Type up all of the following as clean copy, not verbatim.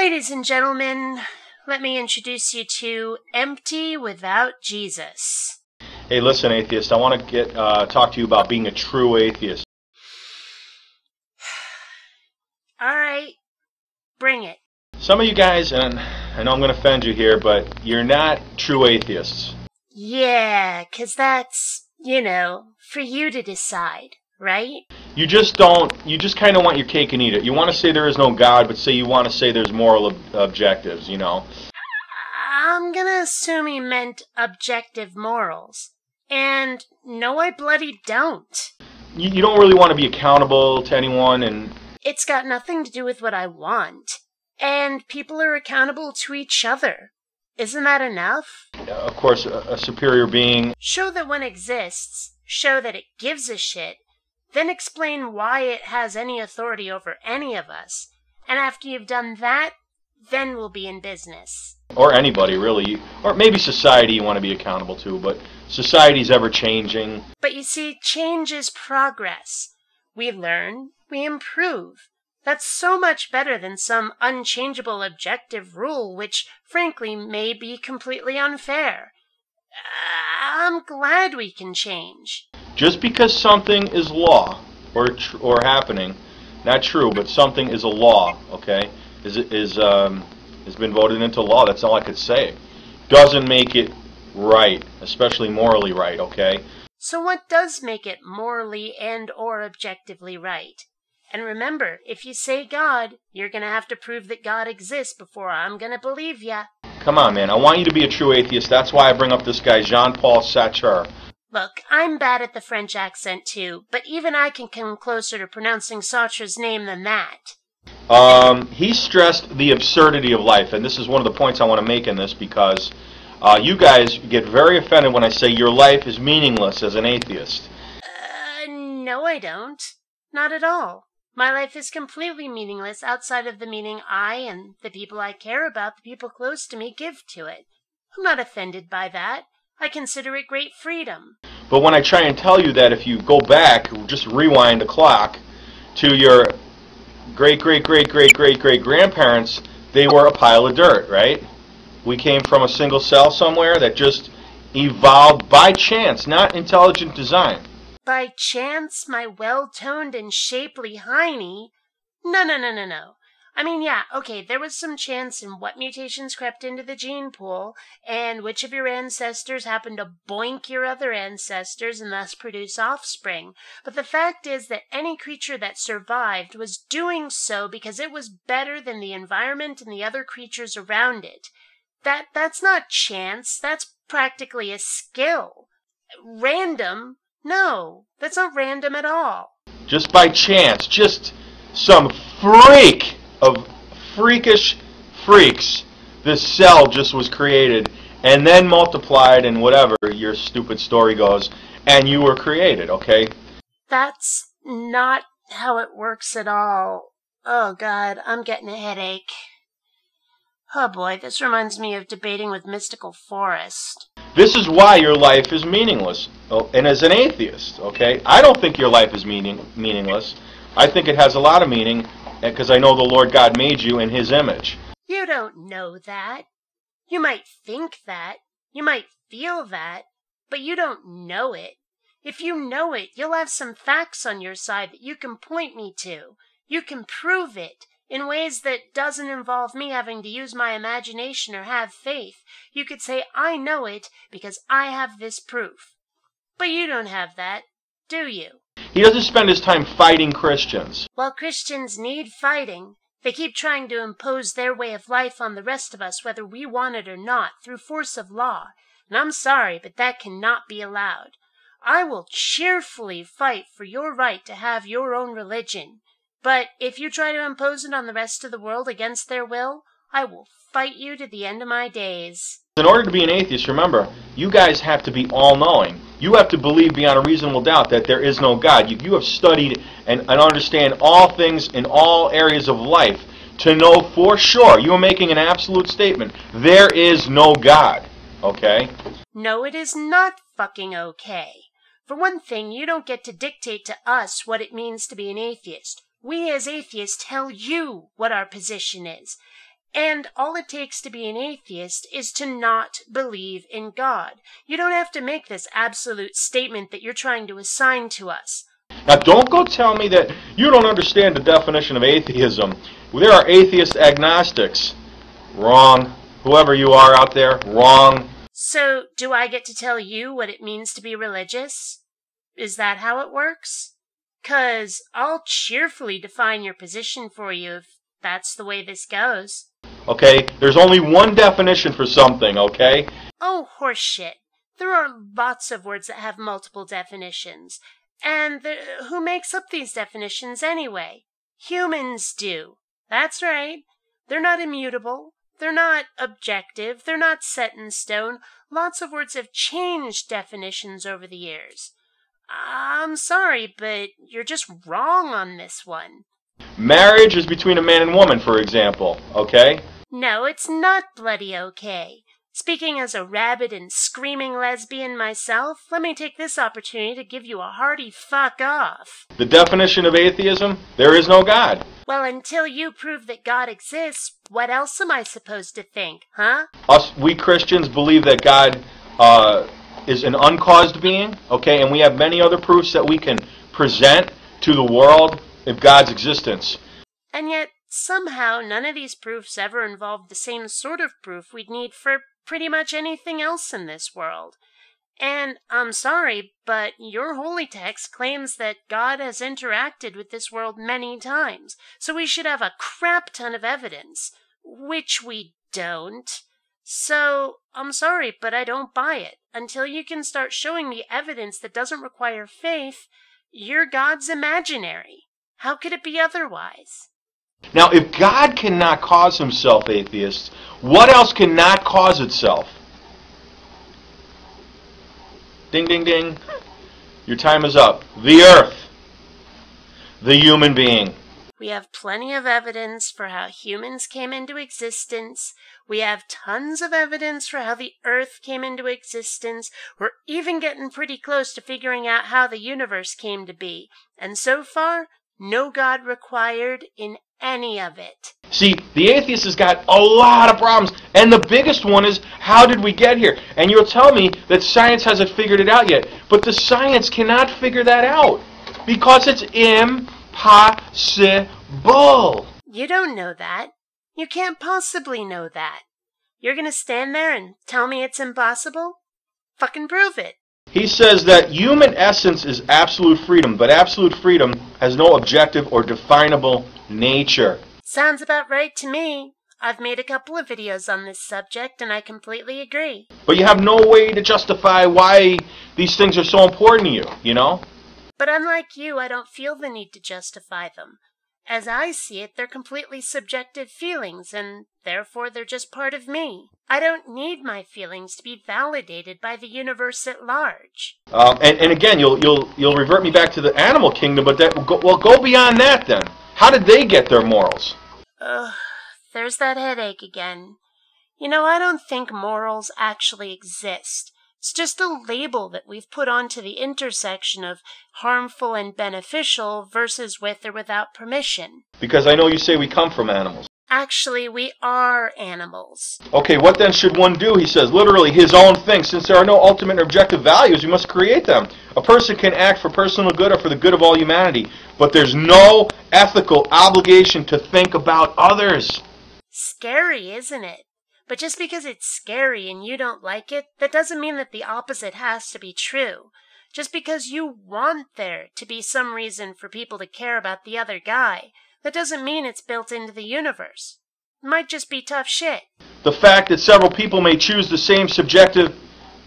Ladies and gentlemen, let me introduce you to Empty Without Jesus. Hey, listen, atheist, I want to talk to you about being a true atheist. Alright, bring it. Some of you guys, and I know I'm going to offend you here, but you're not true atheists. Yeah, 'cause that's, for you to decide, right? You just kind of want your cake and eat it. You want to say there is no God, but say you want to say there's moral objectives, you know. I'm gonna assume he meant objective morals. And no, I bloody don't. You don't really want to be accountable to anyone, and It's got nothing to do with what I want. And people are accountable to each other. Isn't that enough? of course, a superior being. Show that one exists. Show that it gives a shit. Then explain why it has any authority over any of us. And after you've done that, then we'll be in business. Or anybody, really. Or maybe society you want to be accountable to, but society's ever changing. But you see, change is progress. We learn, we improve. That's so much better than some unchangeable objective rule, which, frankly, may be completely unfair. I'm glad we can change. Just because something is law, or happening, not true, but something is a law, okay, has been voted into law, that's all I could say, doesn't make it right, especially morally right, okay? So what does make it morally and or objectively right? And remember, if you say God, you're going to have to prove that God exists before I'm going to believe ya. Come on, man, I want you to be a true atheist. That's why I bring up this guy, Jean-Paul Sartre. Look, I'm bad at the French accent too, but even I can come closer to pronouncing Sartre's name than that. He stressed the absurdity of life, and this is one of the points I want to make in this, because you guys get very offended when I say your life is meaningless as an atheist. No I don't. Not at all. My life is completely meaningless outside of the meaning I and the people I care about, the people close to me, give to it. I'm not offended by that. I consider it great freedom. But when I try and tell you that if you go back, just rewind the clock to your great-great-great-great-great-great-grandparents, they were a pile of dirt, right? We came from a single cell somewhere that just evolved by chance, not intelligent design. By chance, my well-toned and shapely hiney? No. I mean, yeah, okay, there was some chance in what mutations crept into the gene pool, and which of your ancestors happened to boink your other ancestors and thus produce offspring. But the fact is that any creature that survived was doing so because it was better than the environment and the other creatures around it. That's not chance, that's practically a skill. Random? No, that's not random at all. Just by chance, just some freak of freakish freaks, this cell just was created and then multiplied and whatever your stupid story goes, and you were created, okay? That's not how it works at all. Oh God, I'm getting a headache. Oh boy, this reminds me of debating with Mystical Forest. This is why your life is meaningless. Oh, and as an atheist, okay, I don't think your life is meaningless. I think it has a lot of meaning, because I know the Lord God made you in His image. You don't know that. You might think that. You might feel that. But you don't know it. If you know it, you'll have some facts on your side that you can point me to. You can prove it in ways that doesn't involve me having to use my imagination or have faith. You could say, I know it because I have this proof. But you don't have that, do you? He doesn't spend his time fighting Christians. Well, Christians need fighting. They keep trying to impose their way of life on the rest of us, whether we want it or not, through force of law. And I'm sorry, but that cannot be allowed. I will cheerfully fight for your right to have your own religion. But if you try to impose it on the rest of the world against their will, I will fight you to the end of my days. In order to be an atheist, remember, you guys have to be all-knowing. You have to believe beyond a reasonable doubt that there is no God. You have studied and understand all things in all areas of life to know for sure. You are making an absolute statement. There is no God. Okay? No, it is not fucking okay. For one thing, you don't get to dictate to us what it means to be an atheist. We as atheists tell you what our position is. And all it takes to be an atheist is to not believe in God. You don't have to make this absolute statement that you're trying to assign to us. Now, don't go tell me that you don't understand the definition of atheism. There are atheist agnostics. Wrong. Whoever you are out there, wrong. So, do I get to tell you what it means to be religious? Is that how it works? 'Cause I'll cheerfully define your position for you if that's the way this goes. Okay? There's only one definition for something, okay? Oh, horseshit. There are lots of words that have multiple definitions. And who makes up these definitions anyway? Humans do. That's right. They're not immutable. They're not objective. They're not set in stone. Lots of words have changed definitions over the years. I'm sorry, but you're just wrong on this one. Marriage is between a man and woman, for example, okay? No, it's not bloody okay. Speaking as a rabid and screaming lesbian myself, let me take this opportunity to give you a hearty fuck off. The definition of atheism, there is no God. Well, until you prove that God exists, what else am I supposed to think, huh? We Christians believe that God is an uncaused being, okay? And we have many other proofs that we can present to the world of God's existence. And yet, somehow, none of these proofs ever involve the same sort of proof we'd need for pretty much anything else in this world. And I'm sorry, but your holy text claims that God has interacted with this world many times, so we should have a crap ton of evidence, which we don't. So, I'm sorry, but I don't buy it. Until you can start showing me evidence that doesn't require faith, your God's imaginary. How could it be otherwise? Now, if God cannot cause himself, atheists, what else cannot cause itself? Ding, ding, ding. Your time is up. The earth. The human being. We have plenty of evidence for how humans came into existence. We have tons of evidence for how the earth came into existence. We're even getting pretty close to figuring out how the universe came to be. And so far, no God required in any of it. See, the atheist has got a lot of problems, and the biggest one is, how did we get here? And you'll tell me that science hasn't figured it out yet, but the science cannot figure that out, because it's impossible. You don't know that. You can't possibly know that. You're gonna stand there and tell me it's impossible? Fucking prove it. He says that human essence is absolute freedom, but absolute freedom has no objective or definable nature. Sounds about right to me. I've made a couple of videos on this subject, and I completely agree. But you have no way to justify why these things are so important to you, you know? But unlike you, I don't feel the need to justify them. As I see it, they're completely subjective feelings, and therefore they're just part of me. I don't need my feelings to be validated by the universe at large. And again, you'll revert me back to the animal kingdom, but that go beyond that then. How did they get their morals? There's that headache again. You know, I don't think morals actually exist. It's just a label that we've put onto the intersection of harmful and beneficial versus with or without permission. Because I know you say we come from animals. Actually, we are animals. Okay, what then should one do? He says, literally his own thing. Since there are no ultimate or objective values, you must create them. A person can act for personal good or for the good of all humanity, but there's no ethical obligation to think about others. Scary, isn't it? But just because it's scary and you don't like it, that doesn't mean that the opposite has to be true. Just because you want there to be some reason for people to care about the other guy, that doesn't mean it's built into the universe. It might just be tough shit. The fact that several people may choose the same subjective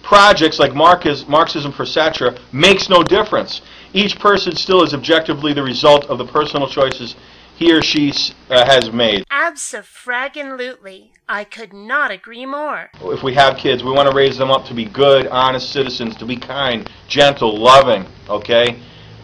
projects like Marxism for Sartre makes no difference. Each person still is objectively the result of the personal choices he or she has made. Abso-fraggin-lutely. I could not agree more. If we have kids, we want to raise them up to be good, honest citizens, to be kind, gentle, loving, okay?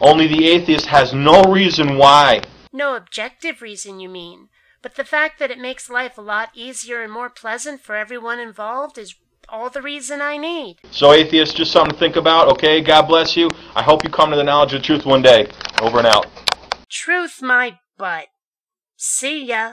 Only the atheist has no reason why. No objective reason, you mean. But the fact that it makes life a lot easier and more pleasant for everyone involved is all the reason I need. So atheists, just something to think about, okay? God bless you. I hope you come to the knowledge of the truth one day. Over and out. Truth, my butt. See ya.